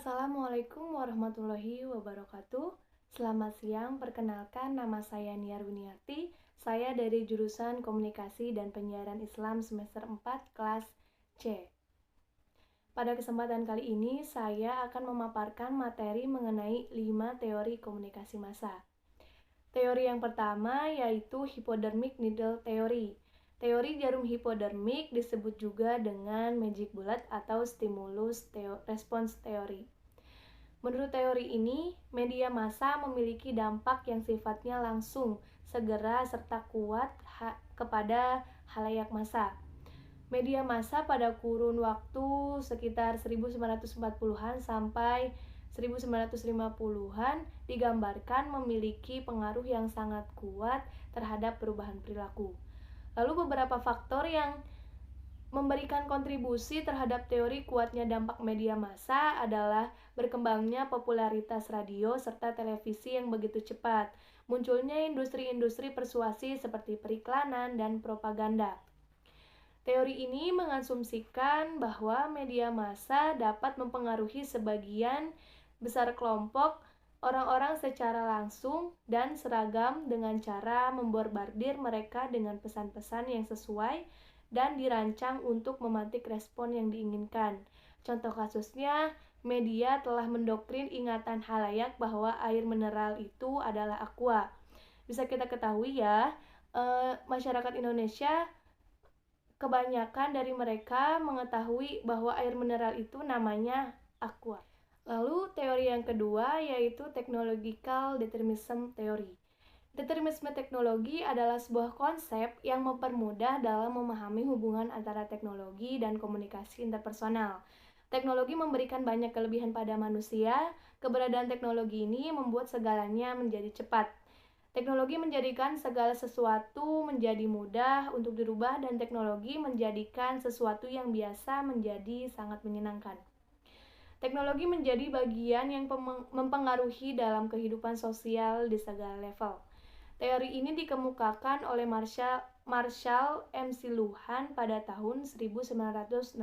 Assalamualaikum warahmatullahi wabarakatuh. Selamat siang, perkenalkan nama saya Niar Winiarti. Saya dari jurusan Komunikasi dan Penyiaran Islam semester 4 kelas C. Pada kesempatan kali ini, saya akan memaparkan materi mengenai 5 teori komunikasi massa. Teori yang pertama yaitu hypodermic needle theory. Teori jarum hipodermik disebut juga dengan magic bullet atau stimulus response theory. Menurut teori ini, media massa memiliki dampak yang sifatnya langsung, segera, serta kuat kepada khalayak massa. Media massa pada kurun waktu sekitar 1940-an sampai 1950-an digambarkan memiliki pengaruh yang sangat kuat terhadap perubahan perilaku. Lalu beberapa faktor yang memberikan kontribusi terhadap teori kuatnya dampak media massa adalah berkembangnya popularitas radio serta televisi yang begitu cepat, munculnya industri-industri persuasi seperti periklanan dan propaganda. Teori ini mengasumsikan bahwa media massa dapat mempengaruhi sebagian besar kelompok orang-orang secara langsung dan seragam dengan cara membombardir mereka dengan pesan-pesan yang sesuai dan dirancang untuk memantik respon yang diinginkan. Contoh kasusnya, media telah mendoktrin ingatan khalayak bahwa air mineral itu adalah aqua. Bisa kita ketahui ya, masyarakat Indonesia kebanyakan dari mereka mengetahui bahwa air mineral itu namanya aqua. Lalu teori yang kedua yaitu technological determinism theory. Determinisme teknologi adalah sebuah konsep yang mempermudah dalam memahami hubungan antara teknologi dan komunikasi interpersonal. Teknologi memberikan banyak kelebihan pada manusia. Keberadaan teknologi ini membuat segalanya menjadi cepat. Teknologi menjadikan segala sesuatu menjadi mudah untuk dirubah dan teknologi menjadikan sesuatu yang biasa menjadi sangat menyenangkan. Teknologi menjadi bagian yang mempengaruhi dalam kehidupan sosial di segala level. Teori ini dikemukakan oleh Marshall McLuhan pada tahun 1962.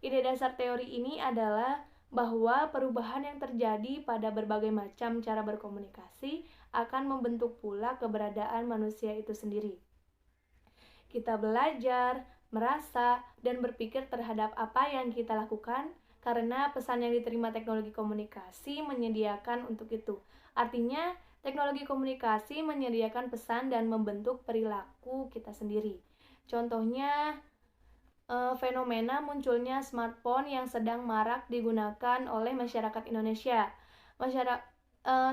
Ide dasar teori ini adalah bahwa perubahan yang terjadi pada berbagai macam cara berkomunikasi akan membentuk pula keberadaan manusia itu sendiri. Kita belajar, merasa, dan berpikir terhadap apa yang kita lakukan karena pesan yang diterima teknologi komunikasi menyediakan untuk itu. Artinya, teknologi komunikasi menyediakan pesan dan membentuk perilaku kita sendiri. Contohnya, fenomena munculnya smartphone yang sedang marak digunakan oleh masyarakat Indonesia.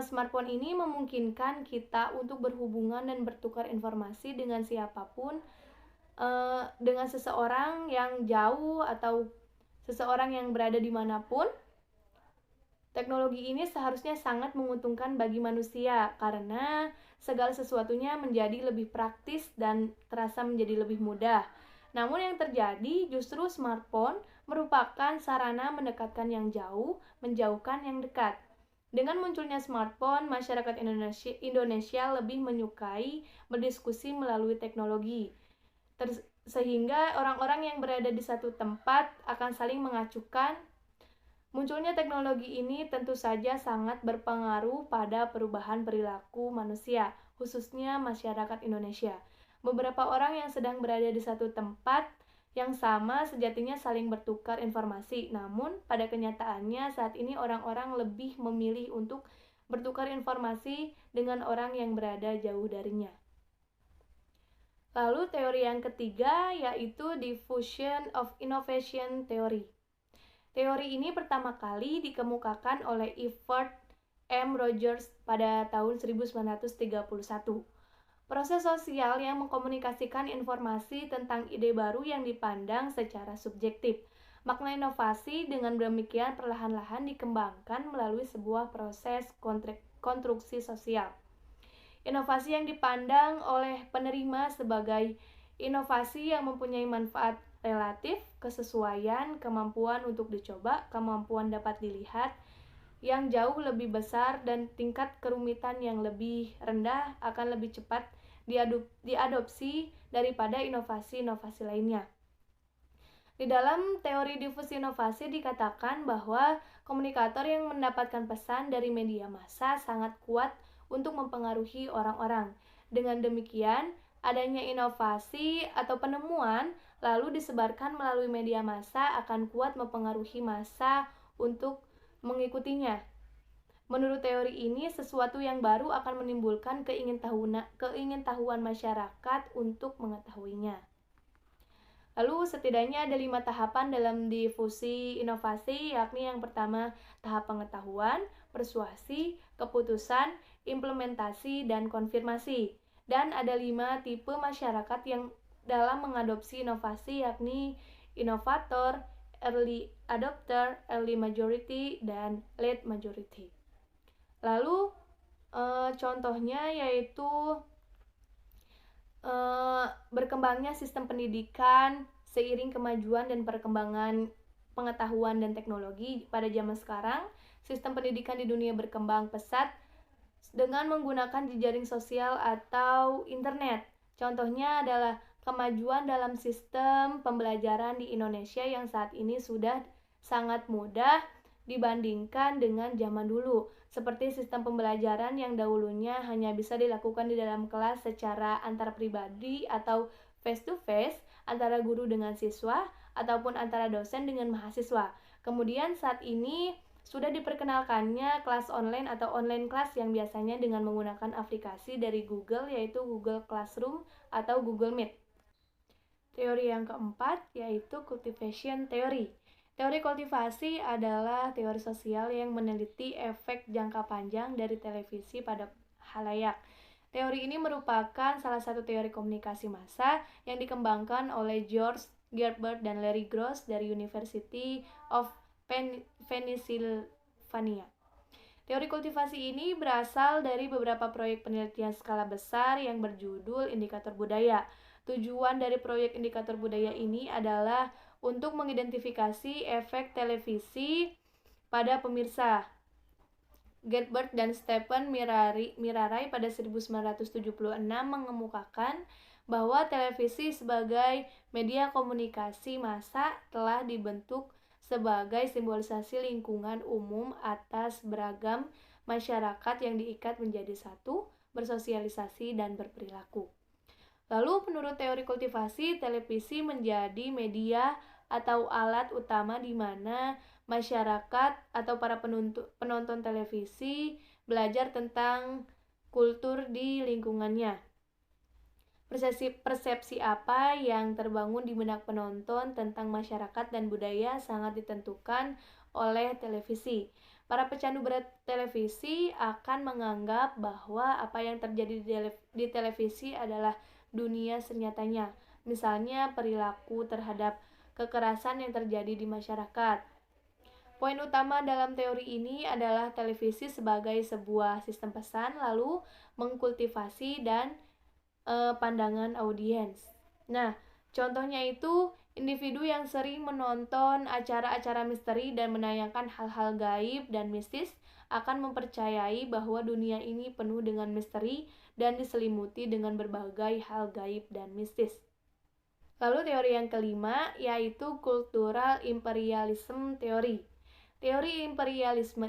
Smartphone ini memungkinkan kita untuk berhubungan dan bertukar informasi dengan siapapun, dengan seseorang yang jauh atau seseorang yang berada dimanapun. Teknologi ini seharusnya sangat menguntungkan bagi manusia karena segala sesuatunya menjadi lebih praktis dan terasa menjadi lebih mudah. Namun yang terjadi justru smartphone merupakan sarana mendekatkan yang jauh, menjauhkan yang dekat. Dengan munculnya smartphone, masyarakat Indonesia lebih menyukai berdiskusi melalui teknologi. Sehingga orang-orang yang berada di satu tempat akan saling mengacukan. Munculnya teknologi ini tentu saja sangat berpengaruh pada perubahan perilaku manusia, khususnya masyarakat Indonesia. Beberapa orang yang sedang berada di satu tempat yang sama sejatinya saling bertukar informasi, namun pada kenyataannya saat ini orang-orang lebih memilih untuk bertukar informasi dengan orang yang berada jauh darinya. Lalu teori yang ketiga yaitu diffusion of innovation theory. Teori ini pertama kali dikemukakan oleh Everett M. Rogers pada tahun 1931. Proses sosial yang mengkomunikasikan informasi tentang ide baru yang dipandang secara subjektif. Makna inovasi dengan demikian perlahan-lahan dikembangkan melalui sebuah proses konstruksi sosial. Inovasi yang dipandang oleh penerima sebagai inovasi yang mempunyai manfaat relatif, kesesuaian, kemampuan untuk dicoba, kemampuan dapat dilihat yang jauh lebih besar, dan tingkat kerumitan yang lebih rendah akan lebih cepat diadopsi daripada inovasi-inovasi lainnya. Di dalam teori difusi inovasi dikatakan bahwa komunikator yang mendapatkan pesan dari media massa sangat kuat untuk mempengaruhi orang-orang. Dengan demikian, adanya inovasi atau penemuan lalu disebarkan melalui media massa akan kuat mempengaruhi massa untuk mengikutinya. Menurut teori ini, sesuatu yang baru akan menimbulkan keingintahuan masyarakat untuk mengetahuinya. Lalu setidaknya ada 5 tahapan dalam difusi inovasi, yakni yang pertama tahap pengetahuan, persuasi, keputusan, implementasi, dan konfirmasi. Dan ada 5 tipe masyarakat yang dalam mengadopsi inovasi, yakni inovator, early adopter, early majority, dan late majority. Lalu contohnya yaitu berkembangnya sistem pendidikan seiring kemajuan dan perkembangan pengetahuan dan teknologi pada zaman sekarang. Sistem pendidikan di dunia berkembang pesat dengan menggunakan jejaring sosial atau internet. Contohnya adalah kemajuan dalam sistem pembelajaran di Indonesia yang saat ini sudah sangat mudah dibandingkan dengan zaman dulu, seperti sistem pembelajaran yang dahulunya hanya bisa dilakukan di dalam kelas secara antar pribadi atau face to face antara guru dengan siswa ataupun antara dosen dengan mahasiswa. Kemudian saat ini sudah diperkenalkannya kelas online atau online class yang biasanya dengan menggunakan aplikasi dari Google, yaitu Google Classroom atau Google Meet. Teori yang keempat yaitu cultivation theory. Teori kultivasi adalah teori sosial yang meneliti efek jangka panjang dari televisi pada halayak. Teori ini merupakan salah satu teori komunikasi massa yang dikembangkan oleh George Gerbert dan Larry Gross dari University of Pennsylvania. Teori kultivasi ini berasal dari beberapa proyek penelitian skala besar yang berjudul indikator budaya. Tujuan dari proyek indikator budaya ini adalah untuk mengidentifikasi efek televisi pada pemirsa. Gerbert dan Stephen Mirarai pada 1976 mengemukakan bahwa televisi sebagai media komunikasi massa telah dibentuk sebagai simbolisasi lingkungan umum atas beragam masyarakat yang diikat menjadi satu, bersosialisasi, dan berperilaku. Lalu menurut teori kultivasi, televisi menjadi media atau alat utama di mana masyarakat atau para penonton televisi belajar tentang kultur di lingkungannya. Persepsi apa yang terbangun di benak penonton tentang masyarakat dan budaya sangat ditentukan oleh televisi. Para pecandu berat televisi akan menganggap bahwa apa yang terjadi di televisi adalah dunia senyatanya. Misalnya perilaku terhadap kekerasan yang terjadi di masyarakat. Poin utama dalam teori ini adalah televisi sebagai sebuah sistem pesan lalu mengkultivasi dan pandangan audiens. Nah, contohnya itu individu yang sering menonton acara-acara misteri dan menayangkan hal-hal gaib dan mistis akan mempercayai bahwa dunia ini penuh dengan misteri dan diselimuti dengan berbagai hal gaib dan mistis. Lalu teori yang kelima yaitu cultural imperialism theory. Teori imperialisme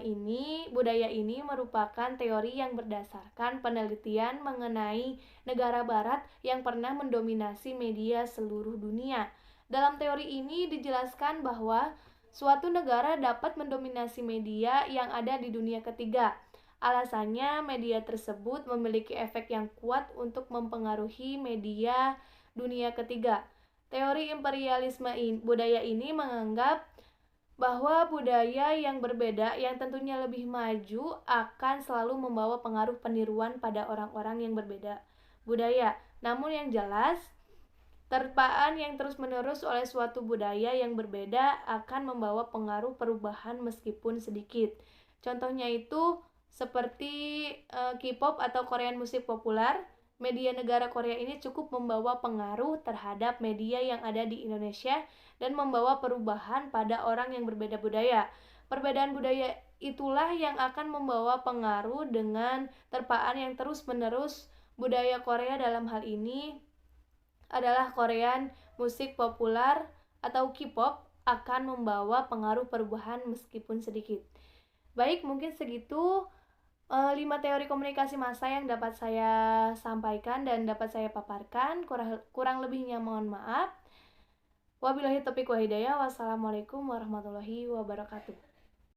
budaya ini merupakan teori yang berdasarkan penelitian mengenai negara barat yang pernah mendominasi media seluruh dunia. Dalam teori ini dijelaskan bahwa suatu negara dapat mendominasi media yang ada di dunia ketiga. Alasannya, media tersebut memiliki efek yang kuat untuk mempengaruhi media dunia ketiga. Teori imperialisme budaya ini menganggap bahwa budaya yang berbeda yang tentunya lebih maju akan selalu membawa pengaruh peniruan pada orang-orang yang berbeda budaya. Namun yang jelas, terpaan yang terus-menerus oleh suatu budaya yang berbeda akan membawa pengaruh perubahan meskipun sedikit. Contohnya itu seperti K-pop atau Korean musik populer. Media negara Korea ini cukup membawa pengaruh terhadap media yang ada di Indonesia dan membawa perubahan pada orang yang berbeda budaya. Perbedaan budaya itulah yang akan membawa pengaruh dengan terpaan yang terus-menerus budaya Korea dalam hal ini adalah Korean musik populer atau K-pop akan membawa pengaruh perubahan meskipun sedikit. Baik, mungkin segitu 5 teori komunikasi massa yang dapat saya sampaikan dan dapat saya paparkan. Kurang lebihnya mohon maaf. Wabillahi taufiq wal hidayah. Wassalamualaikum warahmatullahi wabarakatuh.